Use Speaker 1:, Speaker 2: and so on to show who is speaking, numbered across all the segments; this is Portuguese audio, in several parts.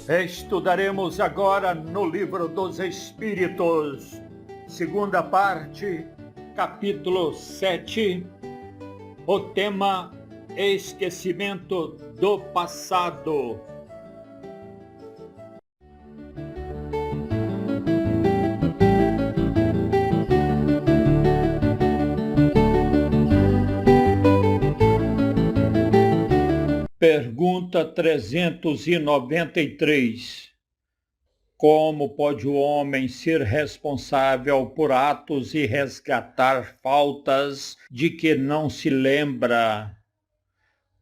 Speaker 1: Estudaremos agora no Livro dos Espíritos, segunda parte, capítulo 7, o tema Esquecimento do Passado. Pergunta 393. Como pode o homem ser responsável por atos e resgatar faltas de que não se lembra?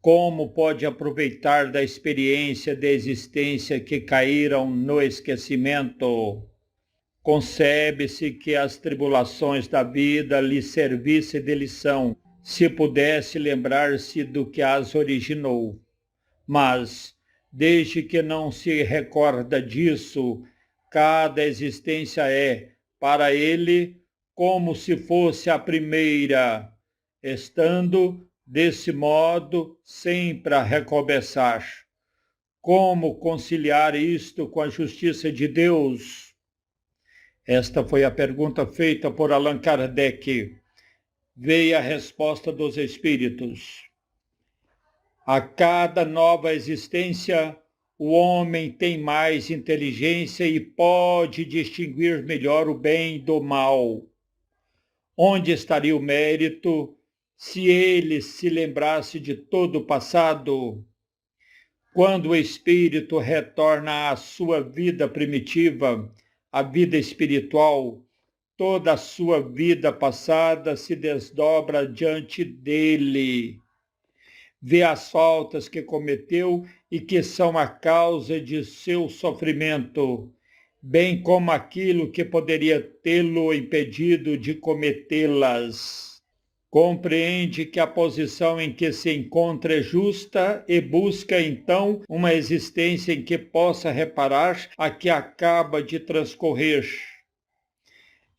Speaker 1: Como pode aproveitar da experiência de existência que caíram no esquecimento? Concebe-se que as tribulações da vida lhe servissem de lição, se pudesse lembrar-se do que as originou. Mas, desde que não se recorda disso, cada existência é, para ele, como se fosse a primeira, estando, desse modo, sempre a recomeçar. Como conciliar isto com a justiça de Deus? Esta foi a pergunta feita por Allan Kardec. Veio a resposta dos Espíritos. A cada nova existência, o homem tem mais inteligência e pode distinguir melhor o bem do mal. Onde estaria o mérito se ele se lembrasse de todo o passado? Quando o espírito retorna à sua vida primitiva, à vida espiritual, toda a sua vida passada se desdobra diante dele. Vê as faltas que cometeu e que são a causa de seu sofrimento, bem como aquilo que poderia tê-lo impedido de cometê-las. Compreende que a posição em que se encontra é justa e busca, então, uma existência em que possa reparar a que acaba de transcorrer.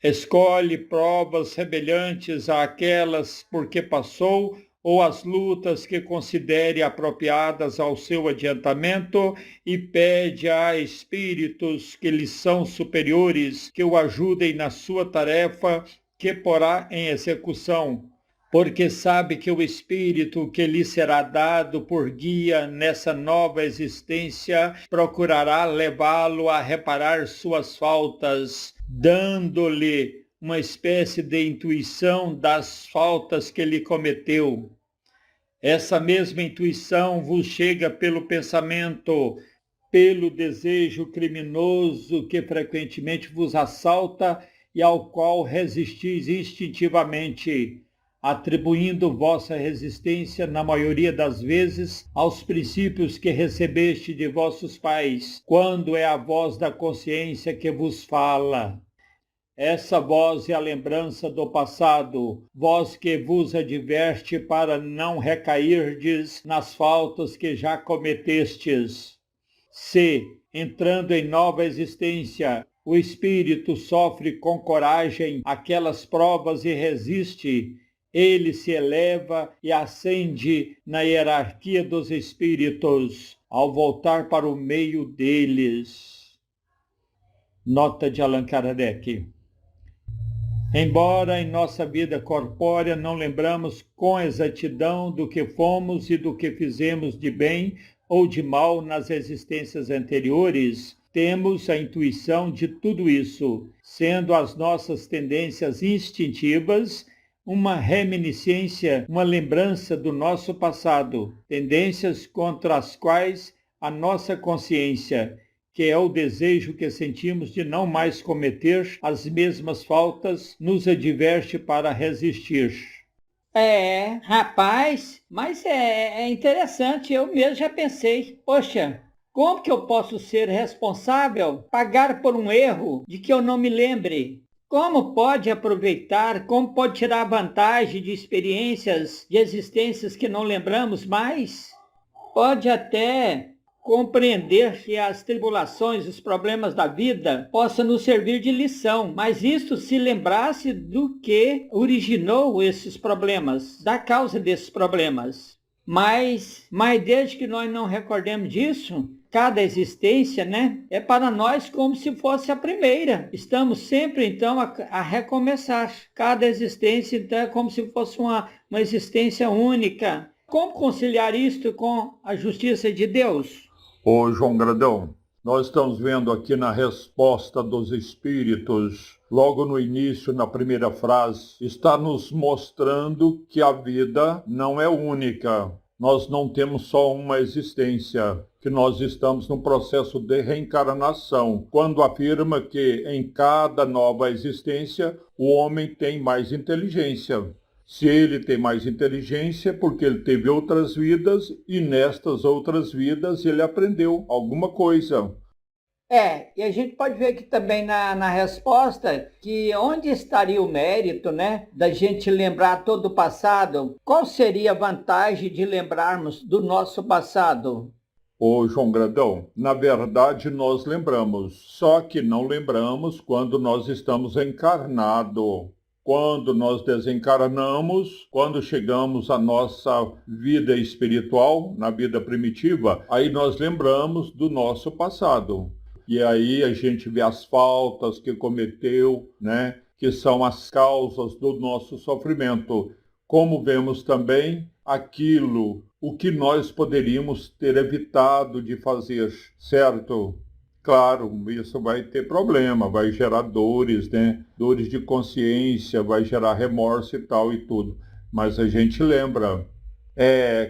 Speaker 1: Escolhe provas semelhantes àquelas por que passou ou as lutas que considere apropriadas ao seu adiantamento e pede a espíritos que lhe são superiores que o ajudem na sua tarefa que porá em execução, porque sabe que o espírito que lhe será dado por guia nessa nova existência procurará levá-lo a reparar suas faltas, dando-lhe uma espécie de intuição das faltas que ele cometeu. Essa mesma intuição vos chega pelo pensamento, pelo desejo criminoso que frequentemente vos assalta e ao qual resistis instintivamente, atribuindo vossa resistência, na maioria das vezes, aos princípios que recebeste de vossos pais, quando é a voz da consciência que vos fala. Essa voz é a lembrança do passado, voz que vos adverte para não recairdes nas faltas que já cometestes. Se, entrando em nova existência, o espírito sofre com coragem aquelas provas e resiste, ele se eleva e ascende na hierarquia dos espíritos, ao voltar para o meio deles. Nota de Allan Kardec. Embora em nossa vida corpórea não lembramos com exatidão do que fomos e do que fizemos de bem ou de mal nas existências anteriores, temos a intuição de tudo isso, sendo as nossas tendências instintivas uma reminiscência, uma lembrança do nosso passado, tendências contra as quais a nossa consciência, que é o desejo que sentimos de não mais cometer as mesmas faltas, nos adverte para resistir.
Speaker 2: Rapaz, mas é interessante, eu mesmo já pensei, poxa, como que eu posso ser responsável, pagar por um erro de que eu não me lembre? Como pode aproveitar, como pode tirar vantagem de experiências, de existências que não lembramos mais? Pode até compreender que as tribulações, os problemas da vida possam nos servir de lição, mas isto se lembrasse do que originou esses problemas, da causa desses problemas. Mas desde que nós não recordemos disso, cada existência, né, é para nós como se fosse a primeira. Estamos sempre, então, a recomeçar. Cada existência, então, é como se fosse uma existência única. Como conciliar isto com a justiça de Deus?
Speaker 1: Ô João Gradão, nós estamos vendo aqui na resposta dos Espíritos, logo no início, na primeira frase, está nos mostrando que a vida não é única. Nós não temos só uma existência, que nós estamos num processo de reencarnação, quando afirma que em cada nova existência o homem tem mais inteligência. Se ele tem mais inteligência, é porque ele teve outras vidas e nestas outras vidas ele aprendeu alguma coisa.
Speaker 2: E a gente pode ver aqui também na resposta que onde estaria o mérito, né, da gente lembrar todo o passado? Qual seria a vantagem de lembrarmos do nosso passado?
Speaker 1: Ô João Gradão, na verdade nós lembramos, só que não lembramos quando nós estamos encarnados. Quando nós desencarnamos, quando chegamos à nossa vida espiritual, na vida primitiva, aí nós lembramos do nosso passado. E aí a gente vê as faltas que cometeu, né, que são as causas do nosso sofrimento. Como vemos também o que nós poderíamos ter evitado de fazer, certo? Claro, isso vai ter problema, vai gerar dores, né? Dores de consciência, vai gerar remorso e tal e tudo. Mas a gente lembra,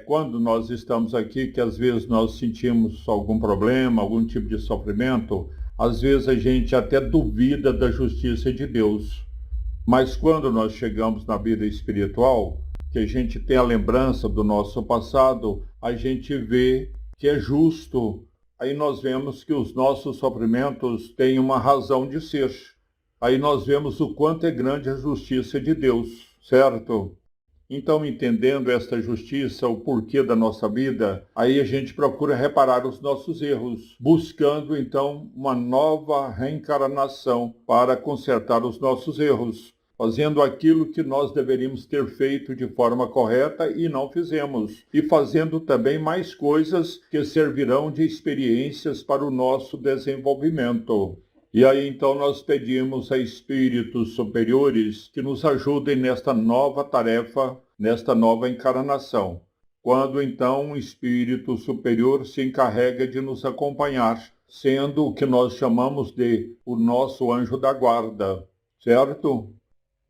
Speaker 1: quando nós estamos aqui, que às vezes nós sentimos algum problema, algum tipo de sofrimento, às vezes a gente até duvida da justiça de Deus. Mas quando nós chegamos na vida espiritual, que a gente tem a lembrança do nosso passado, a gente vê que é justo. Aí nós vemos que os nossos sofrimentos têm uma razão de ser. Aí nós vemos o quanto é grande a justiça de Deus, certo? Então, entendendo esta justiça, o porquê da nossa vida, aí a gente procura reparar os nossos erros, buscando então uma nova reencarnação para consertar os nossos erros, fazendo aquilo que nós deveríamos ter feito de forma correta e não fizemos, e fazendo também mais coisas que servirão de experiências para o nosso desenvolvimento. E aí então nós pedimos a espíritos superiores que nos ajudem nesta nova tarefa, nesta nova encarnação, quando então um espírito superior se encarrega de nos acompanhar, sendo o que nós chamamos de o nosso anjo da guarda, certo?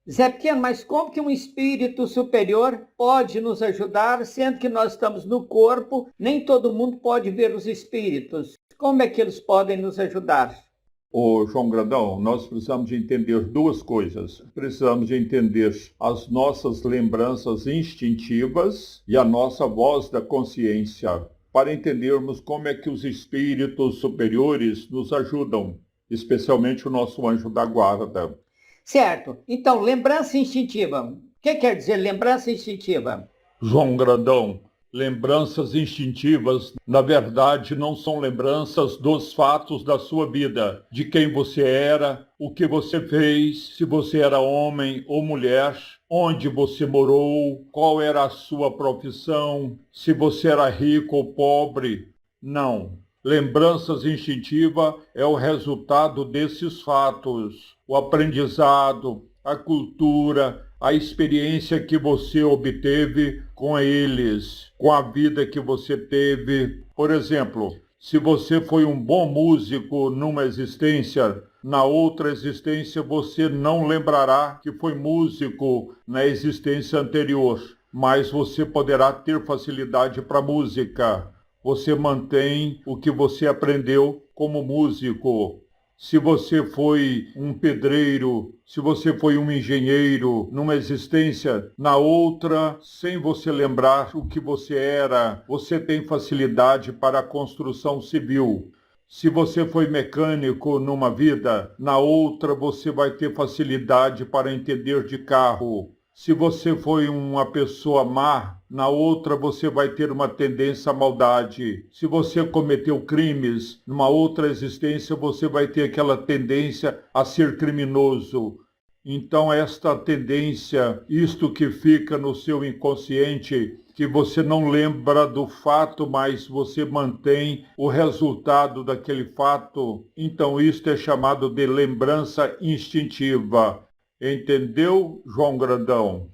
Speaker 2: Zé Pequeno, mas como que um espírito superior pode nos ajudar, sendo que nós estamos no corpo, nem todo mundo pode ver os espíritos? Como é que eles podem nos ajudar?
Speaker 1: Ô João Grandão, nós precisamos de entender duas coisas. Precisamos de entender as nossas lembranças instintivas e a nossa voz da consciência, para entendermos como é que os espíritos superiores nos ajudam, especialmente o nosso anjo da guarda.
Speaker 2: Certo. Então, lembrança instintiva. O que quer dizer lembrança instintiva?
Speaker 1: João Grandão, lembranças instintivas, na verdade, não são lembranças dos fatos da sua vida, de quem você era, o que você fez, se você era homem ou mulher, onde você morou, qual era a sua profissão, se você era rico ou pobre. Não. Lembranças instintivas é o resultado desses fatos, o aprendizado, a cultura, a experiência que você obteve com eles, com a vida que você teve. Por exemplo, se você foi um bom músico numa existência, na outra existência você não lembrará que foi músico na existência anterior, mas você poderá ter facilidade para música. Você mantém o que você aprendeu como músico. Se você foi um pedreiro, se você foi um engenheiro numa existência, na outra, sem você lembrar o que você era, você tem facilidade para a construção civil. Se você foi mecânico numa vida, na outra você vai ter facilidade para entender de carro. Se você foi uma pessoa má, na outra você vai ter uma tendência à maldade. Se você cometeu crimes, numa outra existência você vai ter aquela tendência a ser criminoso. Então esta tendência, isto que fica no seu inconsciente, que você não lembra do fato, mas você mantém o resultado daquele fato. Então, isto é chamado de lembrança instintiva. Entendeu, João Grandão?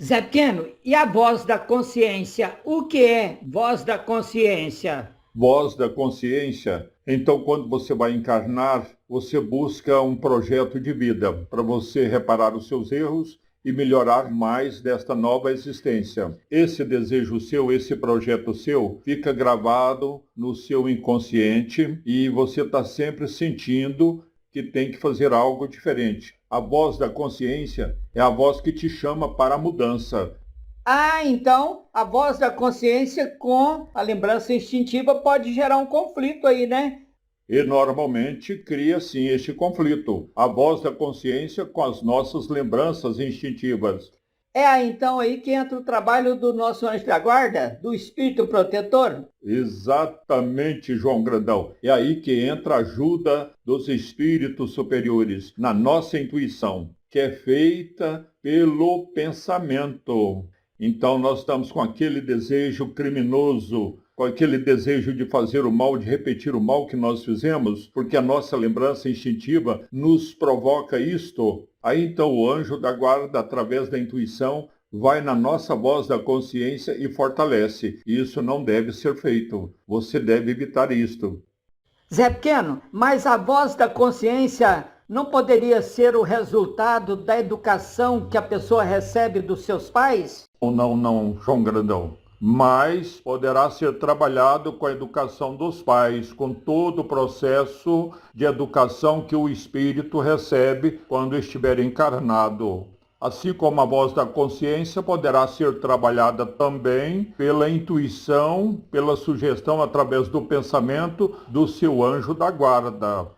Speaker 2: Zé Pequeno, e a voz da consciência? O que é voz da consciência?
Speaker 1: Voz da consciência. Então, quando você vai encarnar, você busca um projeto de vida para você reparar os seus erros e melhorar mais desta nova existência. Esse desejo seu, esse projeto seu, fica gravado no seu inconsciente e você está sempre sentindo que tem que fazer algo diferente. A voz da consciência é a voz que te chama para a mudança.
Speaker 2: Ah, então a voz da consciência com a lembrança instintiva pode gerar um conflito aí, né?
Speaker 1: E normalmente cria sim este conflito, a voz da consciência com as nossas lembranças instintivas.
Speaker 2: É aí então aí que entra o trabalho do nosso anjo da guarda, do espírito protetor?
Speaker 1: Exatamente, João Grandão. É aí que entra a ajuda dos espíritos superiores na nossa intuição, que é feita pelo pensamento. Então nós estamos com aquele desejo criminoso, com aquele desejo de fazer o mal, de repetir o mal que nós fizemos, porque a nossa lembrança instintiva nos provoca isto. Aí então o anjo da guarda, através da intuição, vai na nossa voz da consciência e fortalece. Isso não deve ser feito. Você deve evitar isto.
Speaker 2: Zé Pequeno, mas a voz da consciência não poderia ser o resultado da educação que a pessoa recebe dos seus pais?
Speaker 1: Não, João Grandão. Mas poderá ser trabalhado com a educação dos pais, com todo o processo de educação que o espírito recebe quando estiver encarnado. Assim como a voz da consciência poderá ser trabalhada também pela intuição, pela sugestão através do pensamento do seu anjo da guarda.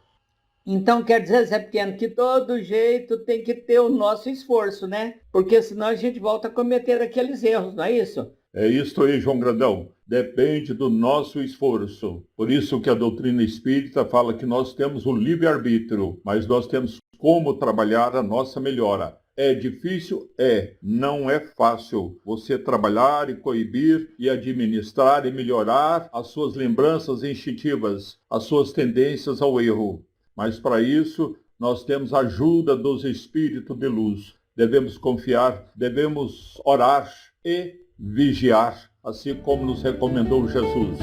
Speaker 2: Então quer dizer, Zé Pequeno, que todo jeito tem que ter o nosso esforço, né? Porque senão a gente volta a cometer aqueles erros, não é isso?
Speaker 1: É isso aí, João Grandão. Depende do nosso esforço. Por isso que a doutrina espírita fala que nós temos o livre-arbítrio, mas nós temos como trabalhar a nossa melhora. É difícil? É. Não é fácil você trabalhar e coibir e administrar e melhorar as suas lembranças instintivas, as suas tendências ao erro. Mas para isso, nós temos a ajuda dos espíritos de luz. Devemos confiar, devemos orar e vigiar, assim como nos recomendou Jesus.